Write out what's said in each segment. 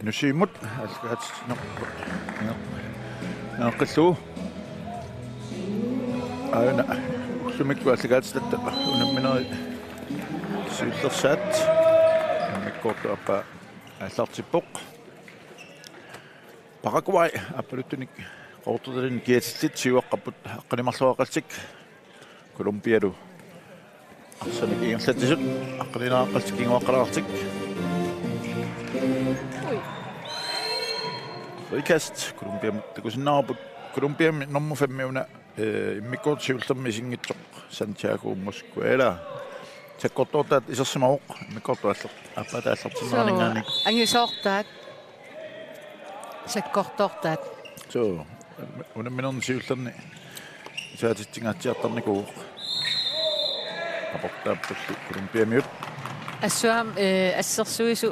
nusiimut alkaat naqillu aina sumikku alkaatstatta unammineri siullersaat mikkortu appa allartippoq Paraguay appalutunik qortudelin kiatsit siuaqqapput aqqanimarluaqalsik Colombialu arsanik ingerlatisut aqqalinaaqalsik ingoaqqalaartik Frikast Colombia takusinnaarput Colombia nummer 5 immikort siullermi isingitsoq Santiago Mosquera takkortortaat isersimauq immikortu appataallartimmaaningaanik angisoortaat sakkortortaat so unamminerni siullerni saatitsingaatiartarnikuuq aportaappullu Colombiamiut assuam assersuisu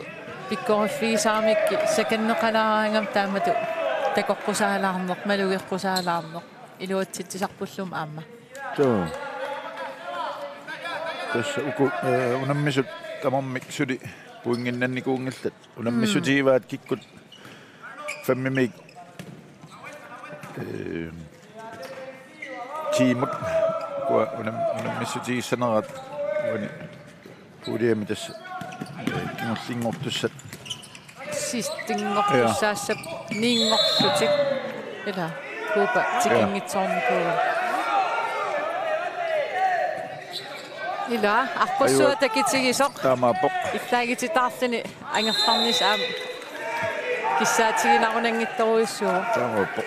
pikkoriffigisaamikki sakanneqalaaraangam taamatu takoqqusaalаарneq malugiqqusaalаарneq iluatsitsisarpullum aamma so tässä unammisut tamarmik suli puinginnannikuungillat unammissutiivaat kikkut fammimik tiimut kua unammissutiissanerat uani puuliami tässä kingollingortussat sistingortussaassa niingorlutik ila kuupa tikingitsornikuu ila arpassuа takitigisoq taamaapoq ittaagititaarluni angertarnis aam kissaatiginarunanngittoruissuo taamaapoq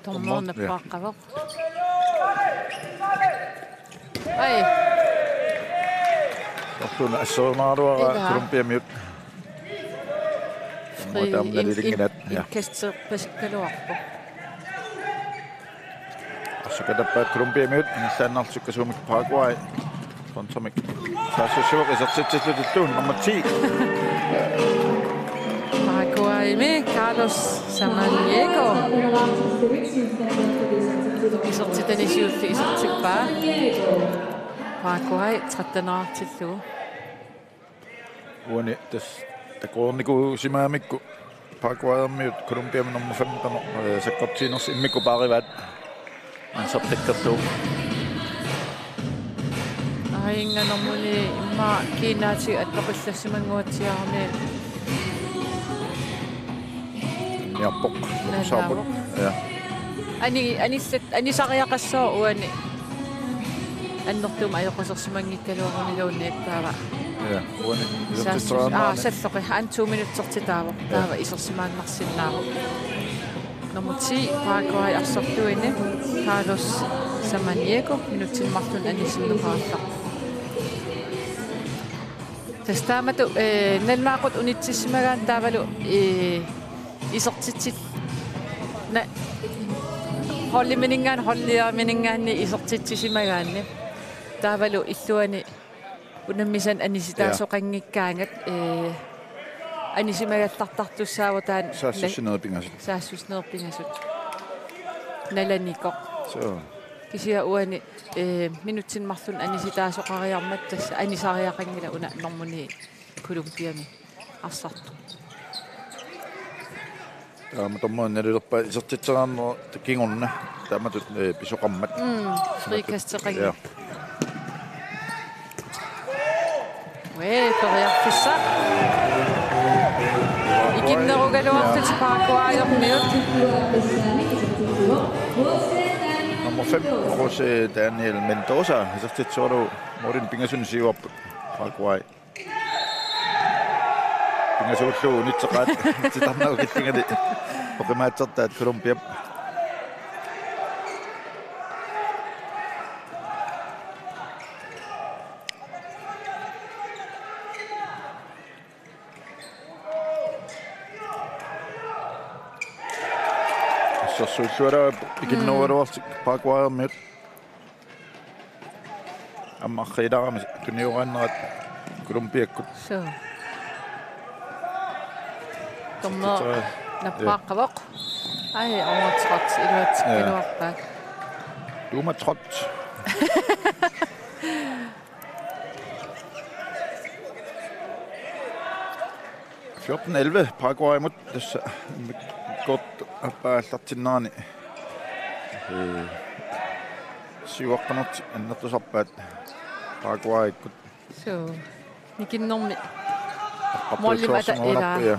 Tommonen pakkavo. Ai. Tohtun assoonaaruara Colombiamiut. Muutaamnalilinginat ja kasserpasikkaluarpo. assukatappaat Colombiamiut nissaannarsukkasuumik Paraguay. Sponsormik. Saassusuoqisartitsillutulluun nummer 10. Paraguay med Carlos Samaniego. Isorti Danish isortippaa. Paraguay 13-artillu. Uani tas takoorniku simaamikku Paraguayammiut Colombiami nummer 15 sakkortiiners immikku paarivaat ansartakkerluu. Ainganermuni imma kiinaati attoqillassimanguatsiarmi. Niarpoq saaput ja anisariaqassoo uani annertum ajoqasersimangikkaluaruniluunniittaava ja uani salloqi han 2 minutsertitaava taava isersimaannarsinnaava nummer 10 Paraguay arsortuini Carlos Samaniego minutsinmartun anisinneraallar tastaamatu nalmaaqut unitsissimagaan taavalu isortitsit na holliaminningaanni isortitsimagaanni taavalu illuani unammisan anisitaasoqanngikkaangat anisimagallartartussaavataan saassusneerpingasut nalanikoq so kisia uani minutsinmarlun anisitaasoqariarmat tassa anisariaqangila una normuni Colombiami arsartu tommoinen nelileppa isertitseraanner takingorna taamatut pisoqammat frikasteqangi toriarfissa ikinnerugaluartut Paraguayermiut nummer 5 Jose Daniel Mendoza isertitsoru morin pingasun siuarput Paraguay pingasullu nitseqaat titarnaru kittingali oqimaatsertaat Colombia Sassuolsuora ikinnuaruartik Paraguayermiut Amma khidara tuniurannerat Colombiakkut. Så. Kommer napaqavaq. Ej, overtrådt. Det var træt. Du er trådt. (14-11) Paraguay mod godt appaallartinnaani. Siuaqqanut annertusarpaat Paraguayikkut. Så. Nikinnormi.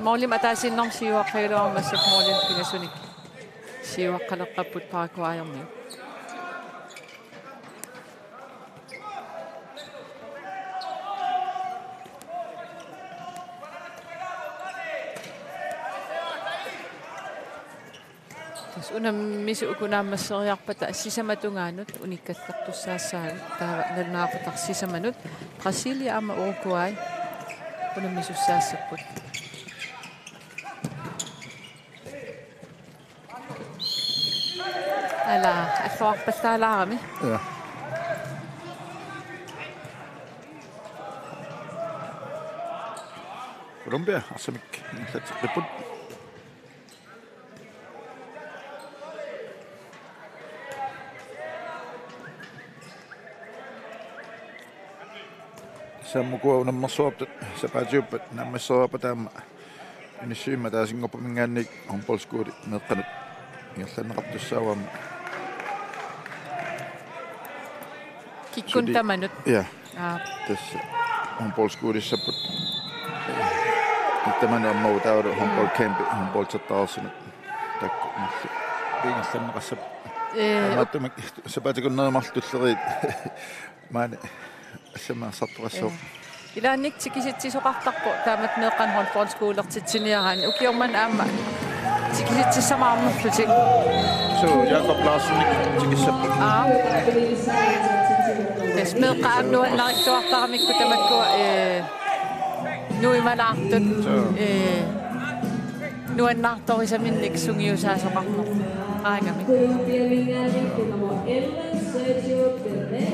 Mollim ataasinnorm siuaqqailuarmassak mollim pingasunik. Siuaqqaleqqapput Paraguayermi. Misu ukunaammasseriarpata sisamatungaanut unikkallertussaassaagut taava sisamanut Brasilia ama Uruguay unamisussaassaput ala alluarpallaalaarami ja Colombia arsamik illatseqqipput Sammukua unammarsuartut sapaatiuppat nammasserapa taamma inissuimma taasingorpa mingaannik håndboldskuuli meeqqanut ingerlanneqartussaavaamma kikkun tamanut ja tässä håndboldskuulissapput ittamanu ammagu taulu håndboldcampi håndboldsattaarsinut takku ingerlanneqassap maattumak sapaatikunnermartulleriit maani Semma sattuasso. Ilaannik tikisitsisuqartarpu taamat meeqqan håndboldskolertitsiniaraan ukiorman aamma tikisitsissamаарmullutik. So Jakob Larsen tikissappu. Des meeqqaamnuannariktuartaramikku tamakkua nuimalaartut nuannartorisaminnik sungiusaasoqarner aangami.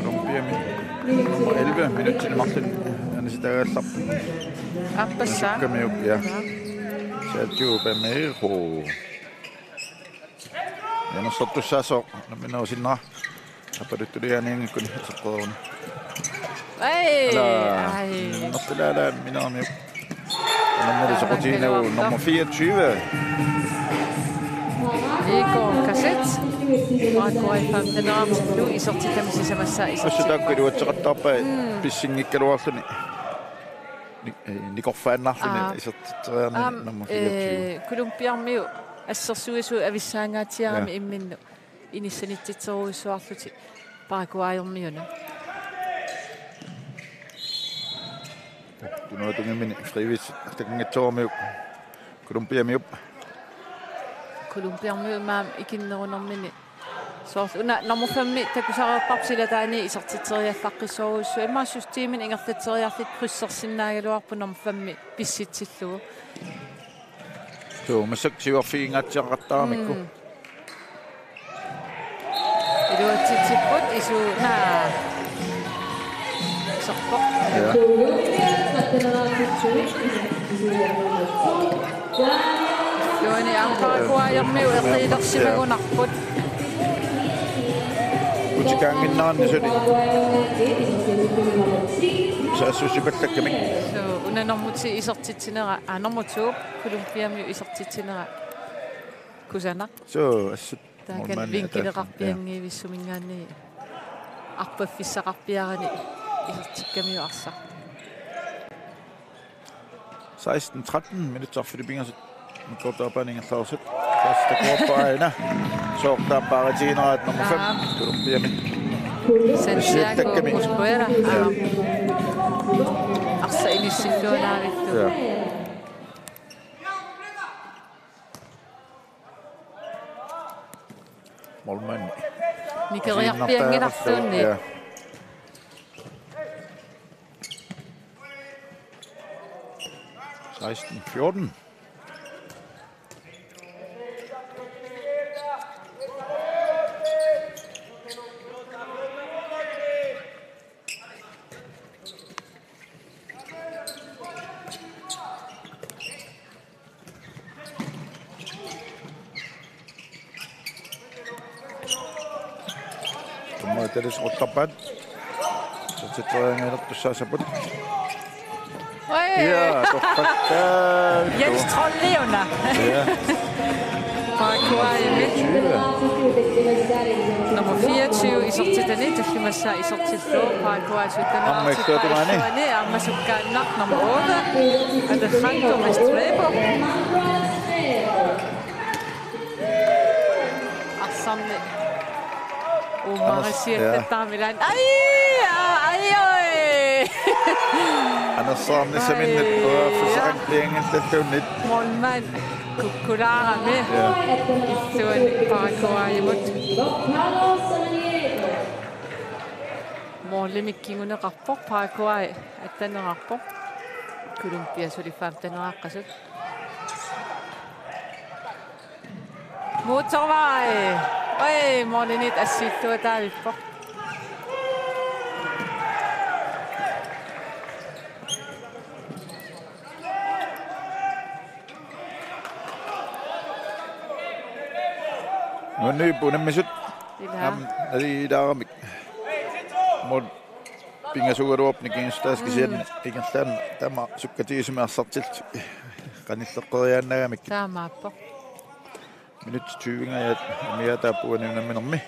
Colombia nummer 11 minutter Martin Anisitagallap. Appassa. Kamiuk ja. Sergio Bermejo. Ja no sottussaso minä sinna. Apaduttulianin kun saqqoon. Ai. Nottulala minä mi. Nummer soqotino nummer 24. Igor Kasset. Paraguay famteneraamsillu isortitamisisamassаа Assutaakku uatseqartarpa pissingikkaluarluni nikorfaannarluni isortiteriarni nummer 24 Colombiarmiu assersuisu avissaangaatiarami imminnu inissanitsitseruissuarluti Paraguayermiuna tunuatungimini frivis takingatsoormiu Colombiarmiu maam ikinnerunermini soort una nummer 5 takusarerparpsila taani isortitseriallaqqissoruissu immaassustiimin ingerlatseriarlit kryssersinnaagaluarpu nummer 5 pissitsillugu so massaktiuarfiingaatiaqartaramikku iluatsitsipput isu naa sorpoq Joani Paraguayermiu eqiilersimagunarput Utikanginnaarni suni saassusipallakkami so unanormuti isortitsinera anormutuup Colombiamiu isortitsinera kusana so assut taakan vinkileqarpiangiivissumingaanni arpaffissaqarpiarani isortikkamiu arsa 16-13 minutter Filippiners godt opening tauset første korpaina soortaappaaritiineraat nummer 5 Colombiami Santiago Mosquera arsa inissilluunaarittu Molman nikeriarpianginartuunni 16-14 kallisquttarpaat satitriangilertussaasaput Ja, toqqattaa Jens Trolleona. ja Paraguay med. Nummer 24 i sortitani tafimassa i sortitlo Paraguay Amma iktuatumani. Amma sukkaanaq nummer 8 Alejandro Restrepo. Arsamne Umarisiattaamilan ai anassaarni saminnet fisaqaqliangallalluunnit målmand Kukulaara med ittuan Paraguayimut mållimikkinguneqarpoq Paraguay attanerarpoq Colombia sulifaamtaneraaqqasut motorvej målinit assittuataavippoq Nunnippunammisut aliilaaramik mod pingasugaluornikiinstaaskisian ikerlaan tama sukkatiisumiarsartilt qanilleqqeriaannagamik taamaappoq minut 20 miataappuaniunamminermi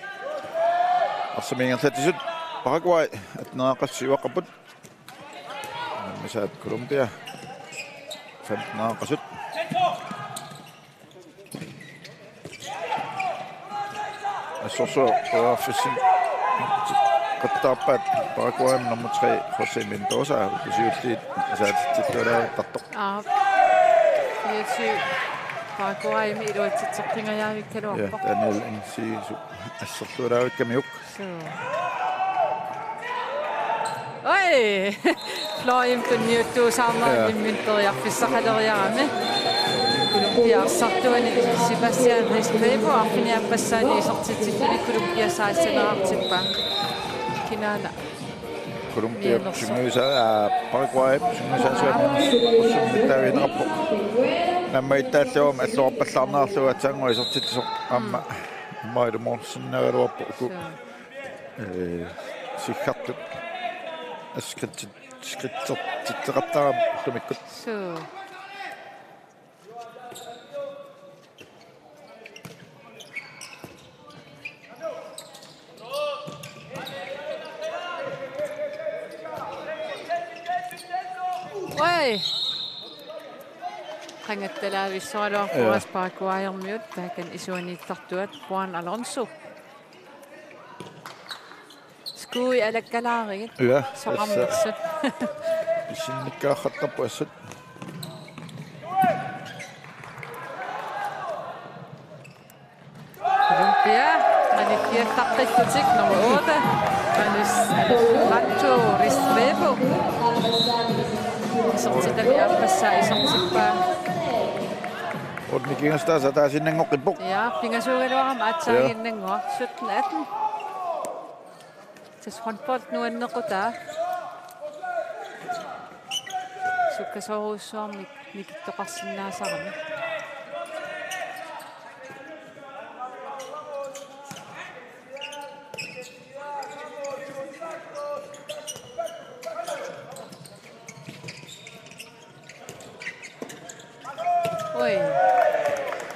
arsamingerlatisut Paraguay atneaqassiuaqaput misaat Colombia fantneaqasut assorso fishing qattaappaat Paraguay nummer 3 José Mendoza besiutliit asaatittualaaqqartoq 24 Paraguay med iluatitserpingajaavikaluarpoq Daniel insiisu asserluulaavikkamiuk Florium tunniuttuusaarnarimminteriarfissaqaleriarami Colombia-arsartuani Sebastian Restrepo arfiniappassaani isortitilluni Colombia saassaneraartippa kinaana Colombia syngysaa Paraguay syngysaasuaminersummitavinerappoq namma ittaalluum alluarpallarnerluga ataangua isortittisoq amma mailumorsinnagaluarpoq sikkartut skritsertitteqartaram lumikkut qangattalaavissуалуарпуас Paraguayermiut taakan isuaniittartuat Juan Alonso skui alakkalaarigit soqarnersut isinnikkaarrattarpu assut Colombia manikiattaqqittutik nummer 8 Alejandro Restrepo isortitaliappassaa isortippaa odnikingastaasa taasinnangoqqippoq ja pingasuugaluarama atsaanginnangua 17-18 tas håndbold nuannequtaa sukkasoruussuarnik nikittoqarsinnaasarami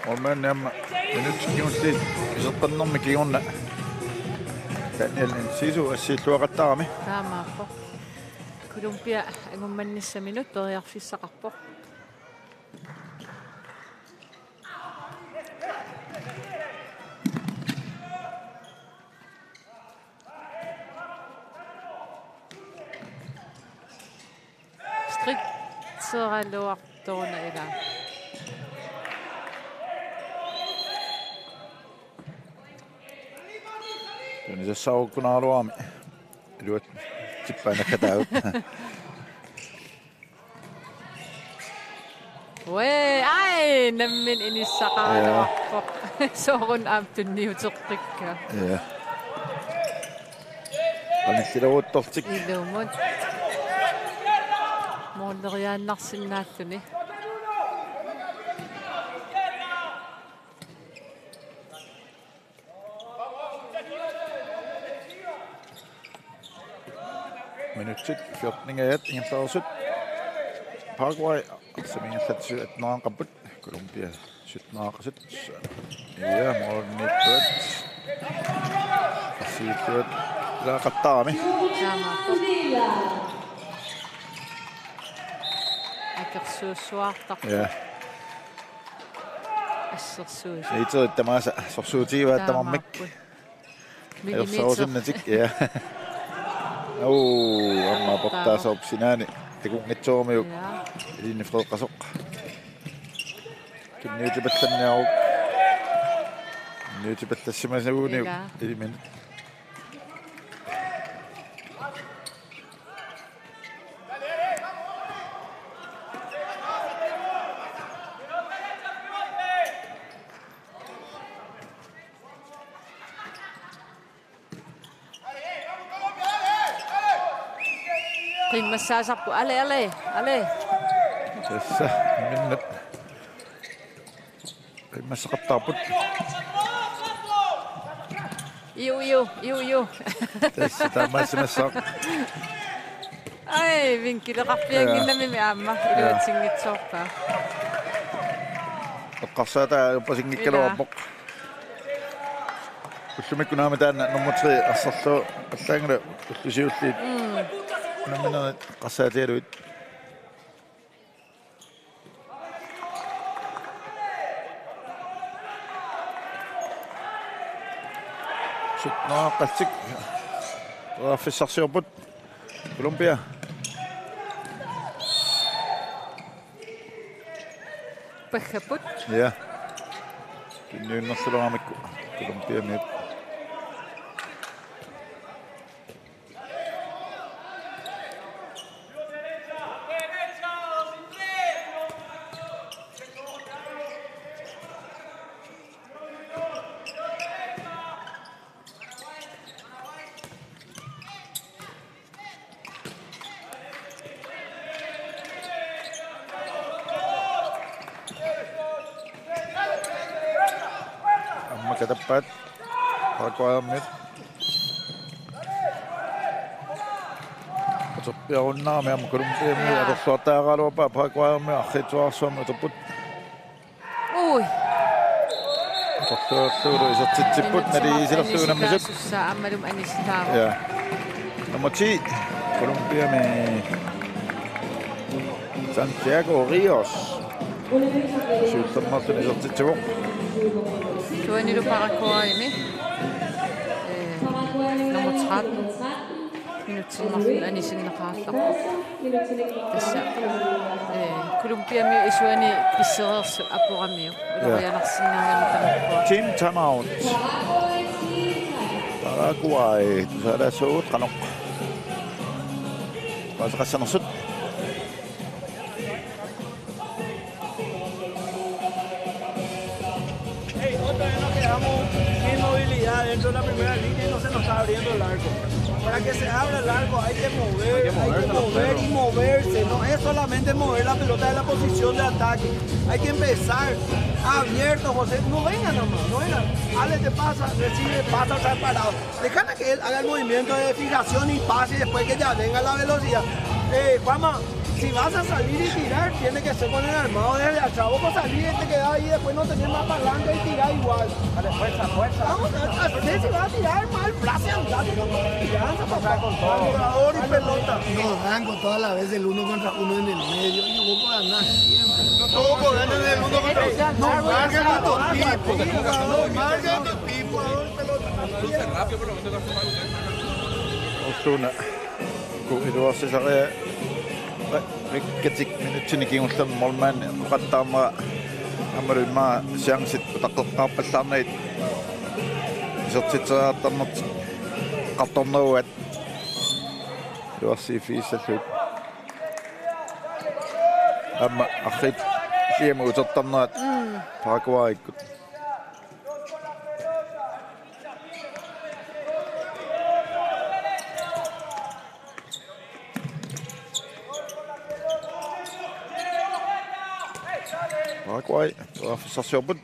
Olmen nämä nyt kiusti isottannommi kiunna Daniel insisu assiilluaqattaarami taamaappoq Colombia angummannissaminut periarfissaqarpoq striktseralluartuuna ila se saukunaaluami iluat tippainakataut nammin inissaqaaluarpoq soorun aamtunniuteqtikka qanillilaguuttortik ilumut moorleriaannarsinnaattuni Minutsit 14-1, ingen tausut. Paraguay, semingen satsu et naan kaput. Colombia, 17-7. Ja, molemmit pöt. Siirtyvät kattaami. Akersuussuartaq. Ja. Assersuus. Itse että mä sorsuutiiva että mammik. Jos se on sinne tik. Ja. Amma pottaa sopsinääni. Te kun et soomiu. Eli frokasokka. Nyt jau. Nyt tässä mä se uuni. Eli minut. Qimmassaa sappu ale. Tässä minne. Qimmassa qattaaput. Iu. Tässä tämmöisessä. Ai vinkileqarpianginnami miamma iluatingitsoorpaa. Oqqarsaa taa jopa singikkaluarpoq. Ussumikkunaami taanna nummer 3 assarlu allaangala ullusiulliit. Namina qasaatialuit. Sutnaa qaltik. Raffissarsiorput. Colombia. Pakhaput. Ja. Kinniunnerlulamikku. Colombia mit. Ketepat. Paraguay mit. Sopia onnaa me am Colombia mi arsuataaqaluapa Paraguay mi arrituarsuamu toput. Ui. Tortuuru isattipput nali silertuunammisut. Sussaa ammalum anistaa. Ja. Nummer 10. Colombia mi Santiago Rios. Syltermartin isattipput. Tuanilu Paraguay nummer 13 minutsilmarfun anisinneqaarlaqqa tassa Colombia mi isuani pissereersu apuramiu ulorianarsinnaagami tamakkuа Team timeout. Paraguay tusala suut qanoq. Qasqassanersut. Dentro de la primera línea y no se nos está abriendo el arco. Para que se abra el arco hay que mover y moverse. No es solamente mover la pelota de la posición de ataque. Hay que empezar abierto, José. No venga nomás, no venga. Ale te pasa, recibe, pasa, está parado. Déjala que él haga el movimiento de fijación y pase y después que ya venga la velocidad. Juanma, si vas a salir y tirar, tiene que ser con el armado desde atrás. Vos salir y te quedás ahí, después no tenés más palanca y tirar igual. Dale, fuerza. Vamos a ver si vas a tirar mal, brazo andate, no tiranza, pasar con todo. Jugador y pelota. Nos dan con toda la vez el 1 contra 1 en el medio. Y vos podés ganar siempre. No todos podés ganar el 1 contra 1. No marcan a tu equipo. No marcan a tu equipo. Luce rápido, pero no te das mal. Ostuna. Kuiluarsisarea. Rikkatik minutsiniki ullan molman qattaama amarumaa siangsit taqeqqaapallarnait isertiteraattarnert qartorneruat luarsi fiissallut amma arrit liema utertarnerat Paraguayikkut Paraguay, Sassioput.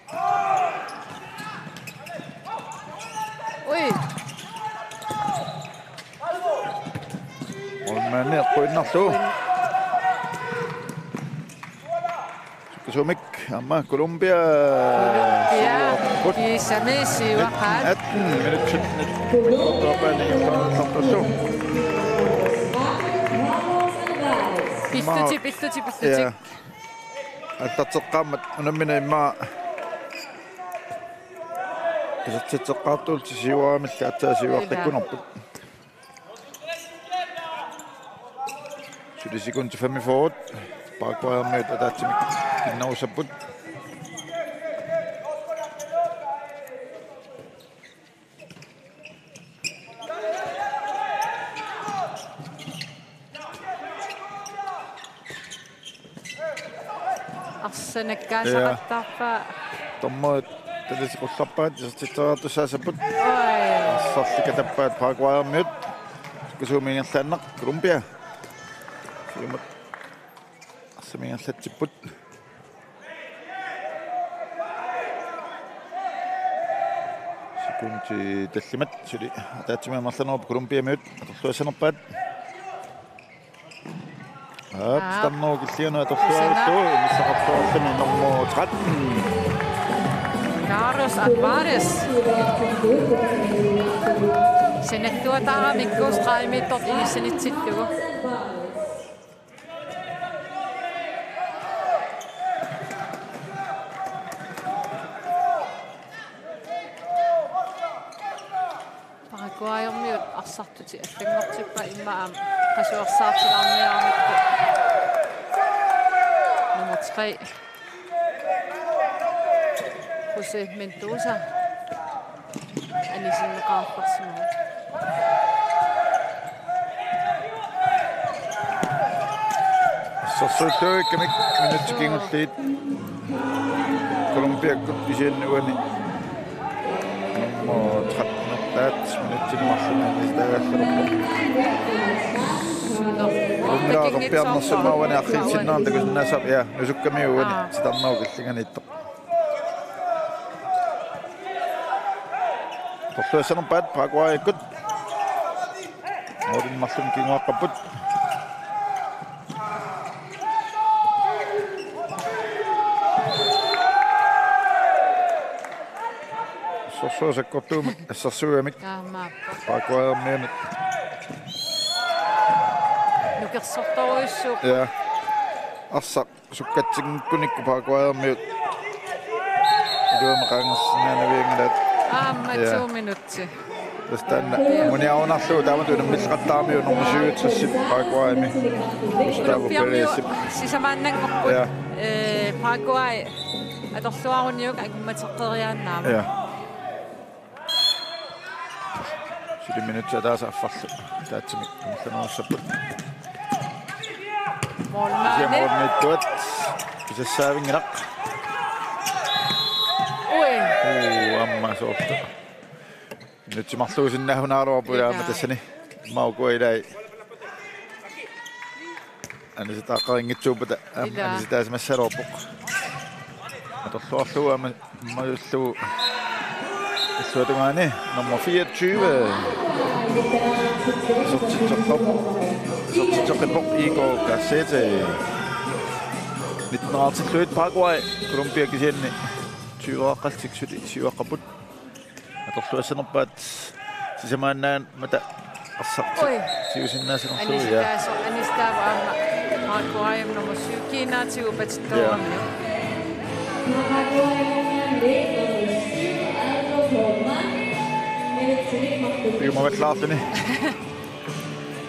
Ui. Olme Ned på den så. Sumik, amma Colombia. I Samesi wa kan. 18 minutter. Bistuti. Ja. Tataqammat unamina imma. Tataqatul siwaamil taatasiwaqtakkunarput. Sulisikun 45 Paraguay med tatsimik innausaput. Arsenekkaasaqattaarpa. Tommo tadisiqullappaat siteraatusaasaput. Sarlikatappaat Paraguay med. Kusumingerlaannaq Colombia. Siumat Arsamingerlatsiput. Sikunti tallimat suli taatsimaamarlanerpa Colombia med. Atorluasanerpaat. Stanno killiana atorluarlu imissaqarluarlami nummer 13. Carlos Alvarez. Senettuataaramikkuus 3 meter inissanitsittugu. Paraguayermiut arsartuti allangortippa imma qasuarsaartilarniarmikku. Nummer 3. Jose Mendoza. Anisinneqaarparsimu. Sarsuttuik kamik minutsikingulliit. Colombia kutpisiannuani. Nummer 13. Rummilaaqarpiarnersammaavani arrilsinnaarta kusinnaasap ja nusukkamiuani sitarnauqillinganittoq. Torluasanerpaat Paraguaykut. Morin marlum kinguaqqapput. Sorsuasakkortuumik assarsuamik. Paraguayermianat. Nukersortoruissuuq. Ja. Arsa sukkatsinkkunikku Paraguayermiut. Iluamaqaangersinnaanaviangalat. 2 minuutsi. Tästä moniaunarluu taamatun millaqattaarmiu nummer 7 sassit Paraguaymi. Gustavo Perez. Sisamaannanngorput. Paraguay atorluaruniuk agummateqqeriaannaama. Ja. 7 minuuttia taas affarlu. Taatsimi ammallanerussaput. Målnittuat. Pisassaavingilaq. Amma soorta. Nyt marluusinnahunaaruarpula amatassani maukuilai. Ani sitä qaringitsuupata ani sitä smassaruarpuq. Atorluarluu ammallu suatugaani nummer 24. Sortitsoqippoq Igor Cassette. 19 Paraguay Colombia kisianni. Syuaqalsiksuli siuaqqaput. Atorluasanerpaat sisamaannaan mata arsarti siusinnaasanersuuja. Anistaava amma Paraguayum nummer 7 kiinaatiupatittuarami. Piumavatlaartuni.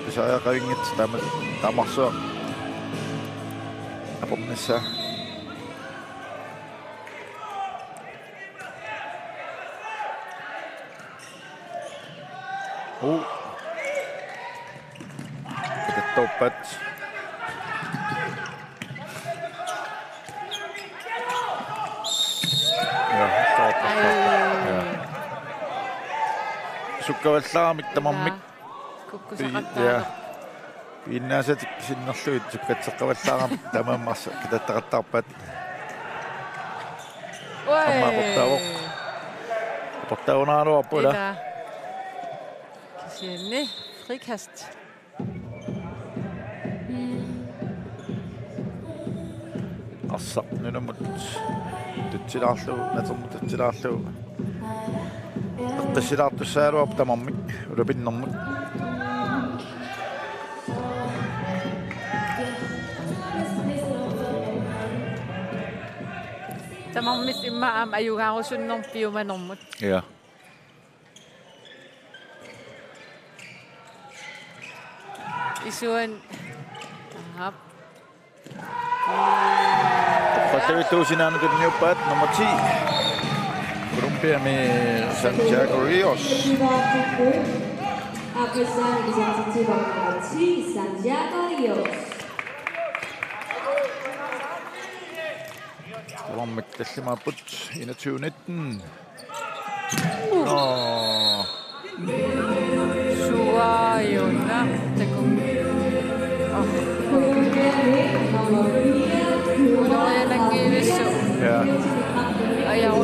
Pisaaqavingit tamarsua. Apomnissa. Topat. Ja, sukkavallarmik tamammik. Kukkusaqattaaq. Piinnaasat sinnerluit sukkatseqqavallaarmik tamammarsa kitattaqattaarpat. Amma portavo. Portavonaaruarpula. Kisianni frikast. Arsaarnunamut tutsilaarlu natermu tutsilaarlu eqqisilaartussaaluap tamarmik ulapinnermut tamarmit imma ayugaarusunnerm piumanermut. Ja. Isuan hap. Patawituusinaan kunniuppaat nummer 10. Colombia med Santiago Rios. Der var med Kalaallit 21-19. Suayuna. Ja. Ayaw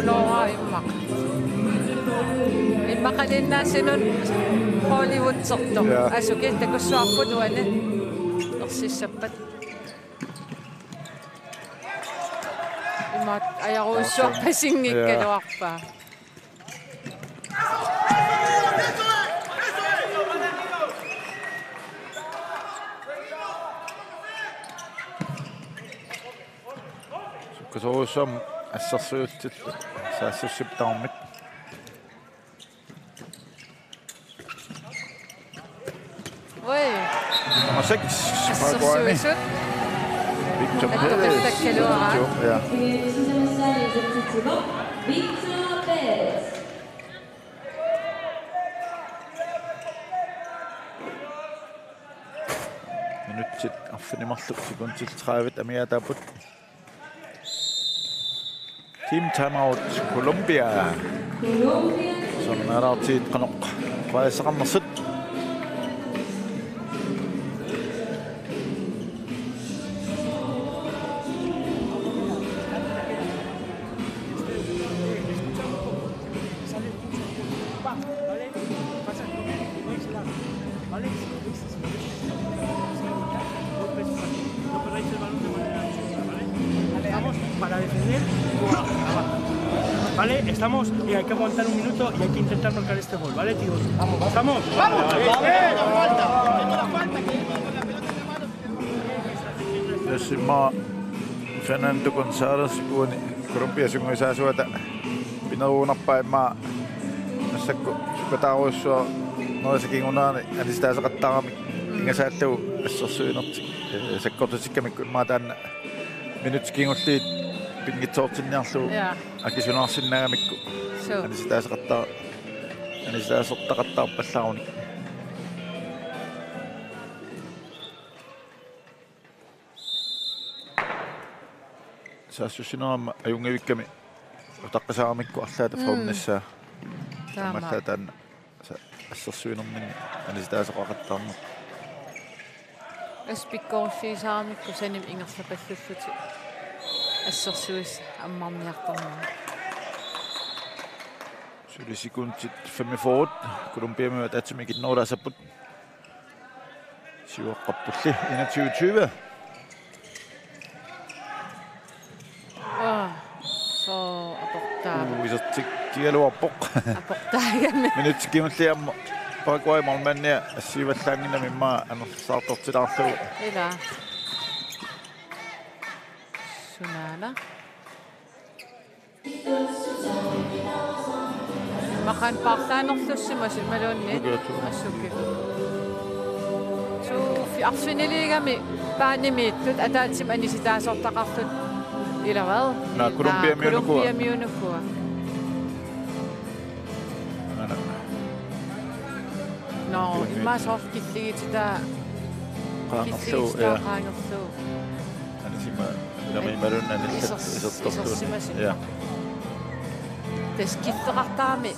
immak. Immakalin na sinun Hollywood sorto. Asukit ko suapod wala. Naksisapat. Immat ayaw suap pasingik kalawak pa. Så som assassuuttit saassussiptaarmik Oi nummer 6 Paraguay Victor Perez ja minutsit affinimarluk sekuntil 30 amiataaput Team timeout Colombia. Som tid qanoq qaisaqarnersit. ¿Vale? Estamos y hay que aguantar un minuto y hay que intentar marcar este gol, ¿vale, tíos? Vamos, ¿estamos? ¡Vamos! Decima Fernando González puoni Colombia sunguisaasuata pinaruunarpaimma nassakku sukataaruussua norisakigunaani anistaasaqattaarami ingasaallu assersuinertik sakkortusikkamikku maataanna minutskingulliit pingitsoortinniarlu akisunaarsinnagamikku anistaasaqattaarpallaaruni saassusinerama ajungavikkami utaqqasaaramikku arlaata formnissaa tamallaataan assersuinermin anistaasaqaqattaarmu aspikkoorsiisaaramikku sanim ingerlapallussuti assersuis ammarniartarmu sulisekuntit 45 Colombia taatsimikit nooraasapput siuaqqappulli 21-20 så abortaava isartikkialuarpoq abortaagami minutsikimulliamma Paraguay malmannia assiivallaanginami imma anersaartortilaarlugu ila Nunaata makan partaanerlussimasi maluunni assuki so fi arfiniliigami paanimiittut ataatsim anisitaasortaqartut ilaval na Colombia miunukua no immasorkilligitita qaangerlu anisima lami malunna isertorluun ja taskitteqartaami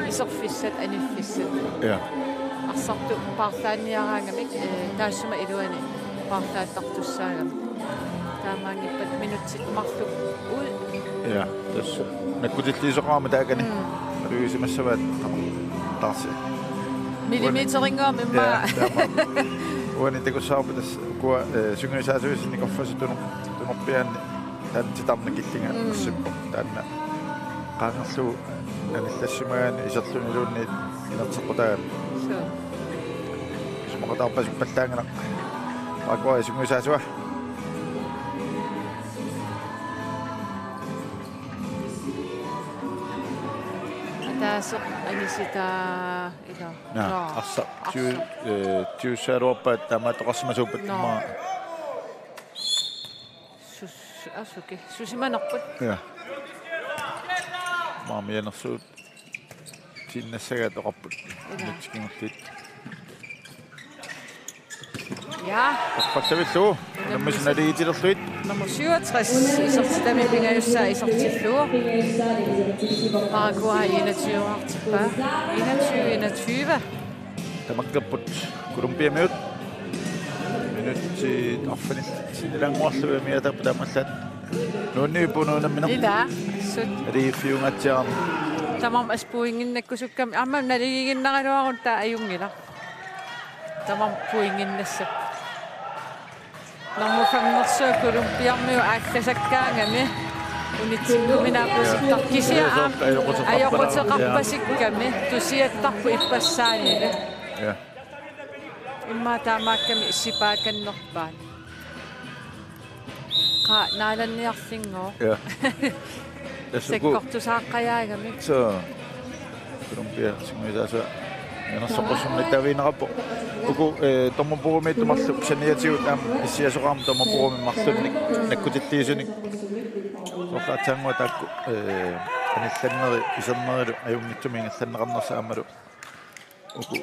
iserfissat aniffissat ja arsortu partaanniaraangamik taassuma iluani partaattartussaagam taamaangippat minutsit ud ja tässä nakkutilliisoqaama taakani aluisimassavaat taarsi millimeteringaam imma uani takussaarpatas ukua syngysaasuisinni koffasitunu tunorpiaanni taan titarnikittinga assippo taanna qaangerlu anillassimaani iserluniluunni inerteqqutaami sumoqataarpasuk pallaangana Paraguay syngysaasua Taasok anisita ilo. assa tiusaaruappa tama toqassmasuuppat ma asuki susimanerput ja maamianersuut tinnassaga toqarput nitskingullit ja qattavillu nammisnaliitilerluit nummer 67 isortitami pingajussaa isortillua Paraguay 21-artippa 21 tamakkapput Colombia miut minutti arfanit sinilanguarluga miatappa tamallat nuunniipunuunamminaq ila sut riiffiungatsiarn tamam aspuinginnakkusukkami amma naligiginnaraluarutta ajungila tamam puinginnassap Namu famnersu Colombiarmiu aallasakkaangami unitsinguminaapusittarkisia ajoqutеқарпасикками тусиаттарпу иппассаанилу ja имма таамаакками иссипааканнерпаат qa naalanniarlingoo ja sekkortusaаққаяагами så Colombia syngysaasua Yanassoqussunnitaviinerappo uku tommopurumiittumarlu saniatigut aam issiasuqaam tommopurumimarlunnik nakkutittiisunik soqaatsaangua taakku anillanneri isernerilu ajungitsumi ingallanneqarnersaamalu uku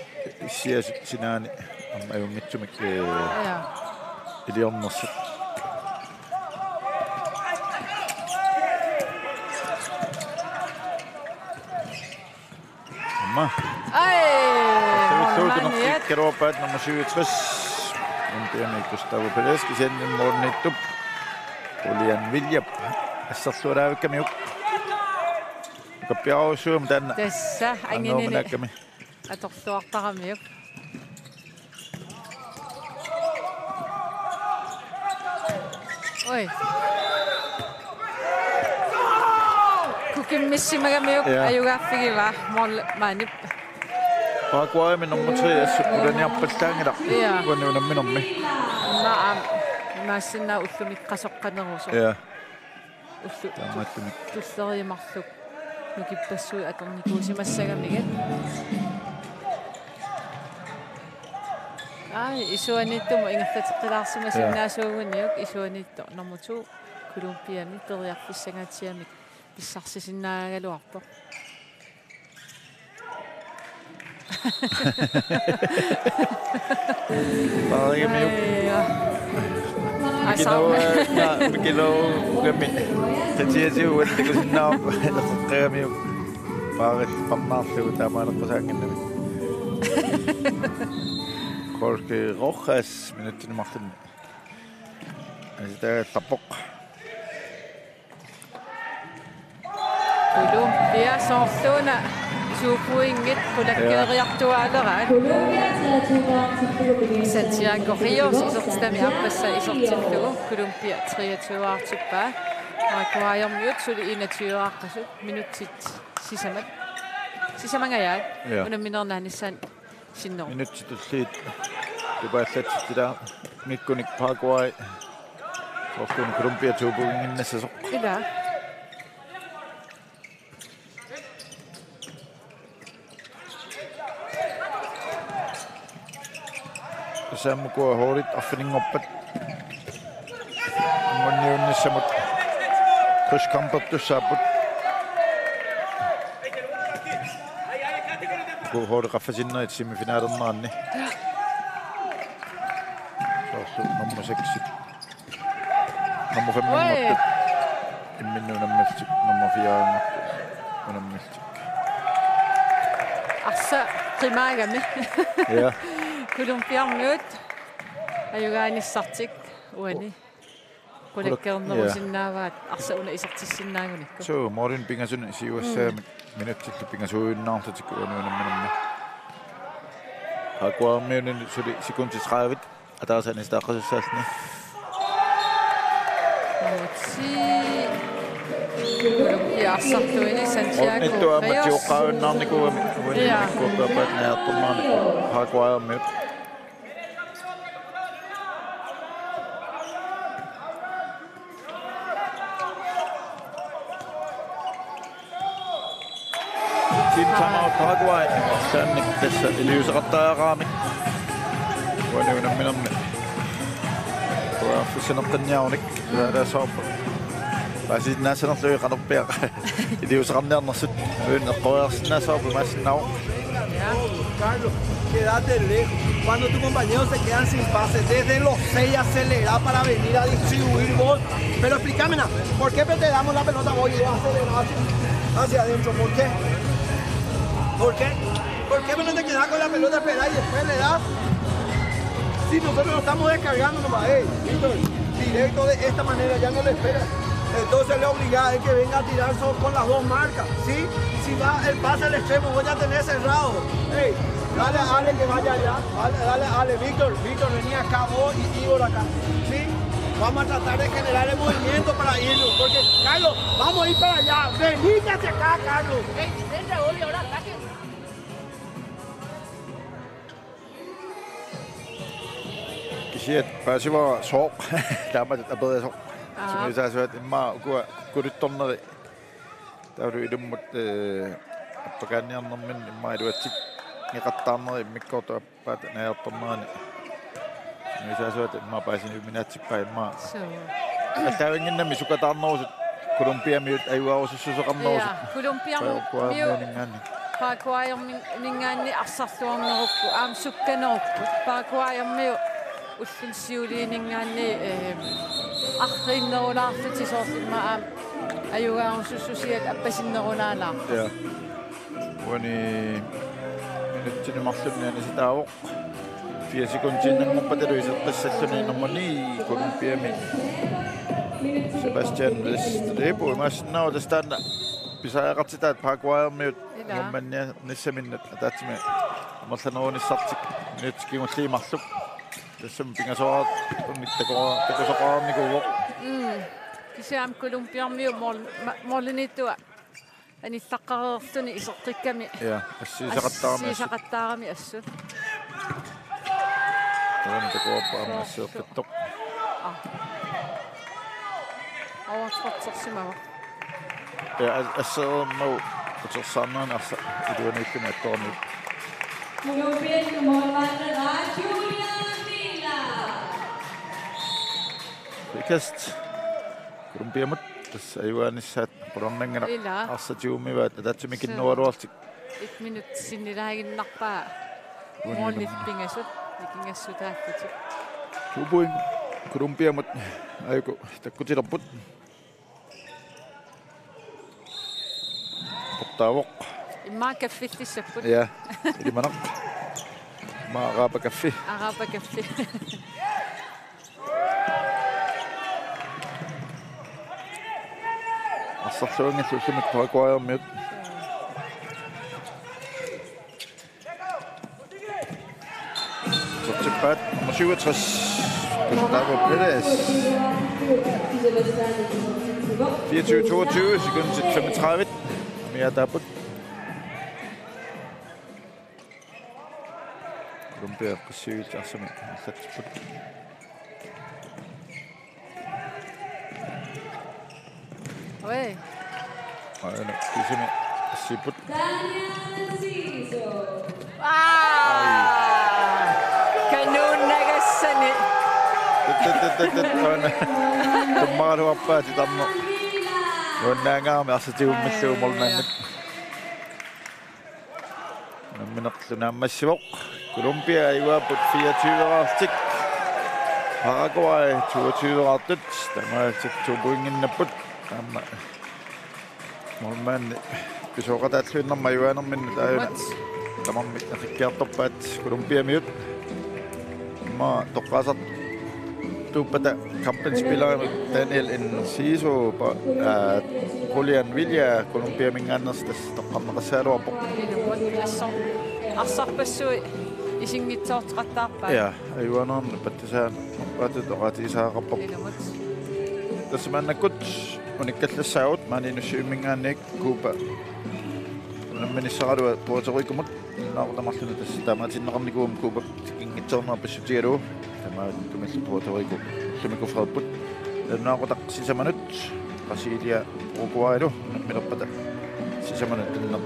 issiasu sinaani am ajungitsumik iliornersut amma Keropaat nummer 67. Untiani Gustavo Perez, kisen mornittup. Julian Viljap. Assarluaraavikkamiuk. Kappiarusuum tanna. Tässä anginini. Atorluartaramiuk. Oi. Kukimmissimagamiuk ajugaaffigiva maanip. Paraguay min nummer 3 assukkulaniarpallaangila uanuunamminermi naam maassina ullumik qasoqqaneruso ja ullu taamaattumik tullerimarluk nukippassui atornikuusimassagamigat ai isuanittumu ingertateqqilaarsuма sinnaasuugunniuk isuanittu nummer 2 Colombiami teriarfissangatiamik pissarsisinnaagaluarpo Paragamiuk. Mikino gami. Tatiasiu uallikusinnaam qaqamiuk. Paarit parnaarlugu taamaaneqqusaaginnami. Jorge Rojas minuttinimarlun. Asita tappoq. Colombia soorluuna suupuingit pulakkeeriartuaaleraat Santiago Rios isortitami appassa isortillugu Colombia 23-artippaa Paraguayarmiut suli 21-aaqqasut minutsit sisamangajaat unamminernaanissaan sinnoru minutsitulliit tupaallatsittilaa mikkunik Paraguay soorluun Colombia suupuinginnassasoq ila Saamukua hoorit affiningorpat munniunnissamut kuskampertussaaput ku hoori qaffasinnerit semifinaalernaanni soorlu nummer 6 nummer 5 imminnuunammaltik nummer 4 unammaltik arsa qimaagami ja Colombiarmiut ajugaanissartik uani pulakkeernerusinnaavaat arsa una isertissinaangunikku so morin pingasun siuassaami minuttillu pingasuinnaartatik uanuunamminammi Paraguayarmiunin suli sekunti 30 атаасани стааққасуссаасни Colombia arsartuini Santiago. Onnittu ammattiuqqaaunnarnikuami uinimikkuuppaappaatnaartornaani Paraguay-ammiut Timtama Paraguay sannik tässä iliuseqartaaqaamik uanuunamminarmi tuaffissanaqtanniarunik taasaapu Pasinnaassanerlui qanerpiaq iliuseqarniarnersut uinneqqoriarsinnaasaapu maassinnau Carlos, quédate lejos. Cuando tus compañeros se quedan sin pase, desde los 6 acelera para venir a distribuir vos. Pero explícame, ¿por qué te damos la pelota vos y vos acelerás hacia adentro? ¿Por qué? ¿Por qué? ¿Por qué no te quedas con la pelota esperar y después le das? Si nosotros lo estamos descargando nomás, directo de esta manera, ya no le esperas. Entonces le obliga a que venga a tirar con las dos marcas, ¿sí? Si va el pase al extremo, voy a tener cerrado. Hey, dale a Ale que vaya allá. Dale a Ale, Víctor, vení acá vos y Igor acá, ¿sí? Vamos a tratar de generar el movimiento para irnos, porque, Carlos, vamos a ir para allá. Venite hacia acá, Carlos. Hey, entra, Oli, ahora ataque. Kisiet pääsiva soq tämä bedre soq Simisaasuat imma kurittorneri taudu ilummut appakaanniarnermin imma iluatsik ngeqattaarneri immikkortuappaat naajortornerani Simisaasuat imma paasini minaatsikpa imma attaavinginnami sukataarnerusut Colombiamiut ayuarusussuseqarnerusut Colombiamiut Paraguay-mingaanni arsarluarnerukku aam sukkanerukku Paraguay-miut ullunsiuliiningaanni arriinnerulaarlutisortimma aam ayugaarusussusiat appasinnerunaalaar ja wani minuttinumarlunniani sitaawoq 4 sekuntiinnangorpataluisertassalluniinermani Colombiami Sebastian Restrepo imaassinnaru tastaanna pisaaaqartitaat Paraguay-miut ngommannia nissaminnat ataatsimi amerlanerunissartik minuttikingulliimarluk tassam pingasorat takusoqaarnikuuvoq kisiam Colombiamiu morlinitua anillaqqareerluni iserqikkami ja assiisaqattaarami assut tavan takuappaarma asseerqittoq awatsorsimawa ja asseermau utersaarnaan arsa iluaniikkuna attorni Colombian målmand Radioa. Ikast Colombiamut tässä ayuanissaat porornangana arsatiumivaat atatsimikinnualuartik 1 minut sinnilaginnarpaa muonnittingasut ikingassutaaffut tubuin Colombiamut ayuku takkutilerput portaavoq imma kaffillissaput ja ilimanaq ma araapa kaffi Arsarluangallullumik Paraguay-miut Sortippaat nummer 67 Gustavo Perez 24-22 sekund til 35 mere derpå Colombia pursued Jasmine sat på Oi. Ayun, kisimi siput. Kanon nagassani. Tummaruappa titammo. Nunaangaami arsatiummilluumornannut. Namminerlunaammassivoq. Colombia ayuaaput 24-artik. Paraguay 22-artut. Tamaatik tubuinginnapput. Tamma. Molman pisoqataallunnerma ayuanermin taayuna. Tamarmik nakikkiartorpaat Colombiamiut. Ma toqqaasart tuuppata kampanspiller Daniel Enciso Julian Villa Colombiamingaannerstas toqqarneqassaaluarpoq. Arsarpassui Isingitsoortaqartaarpaa. Ja, ayuanerni pattisaan uqaatut oqaatiisaaqarpaq. Ilumut. Tasmannakut unikkallassaagut maaninussuimmingaanniik kuupa. Unamminissaqalua puutorikumut naaqutamarluna tassa taamaatinneqarnikuum kuupa ingitsernerpassutigalu tamaa tumallu puutoriku lumikufreerput naaqutaq sisamanut qasiilia uruguaylu nammilerpata sisamanut tanneq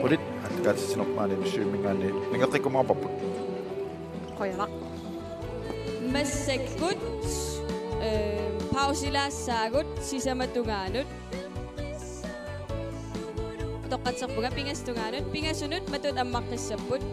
qulit atkaatissinerp maaninussuimmingaanni ningeqikkumarparput. Qoyaraq. Massakkut pausilaassaagut sisamatugaanut toqqatserpuga pingastungaanut pingasunut matut ammaqqissapput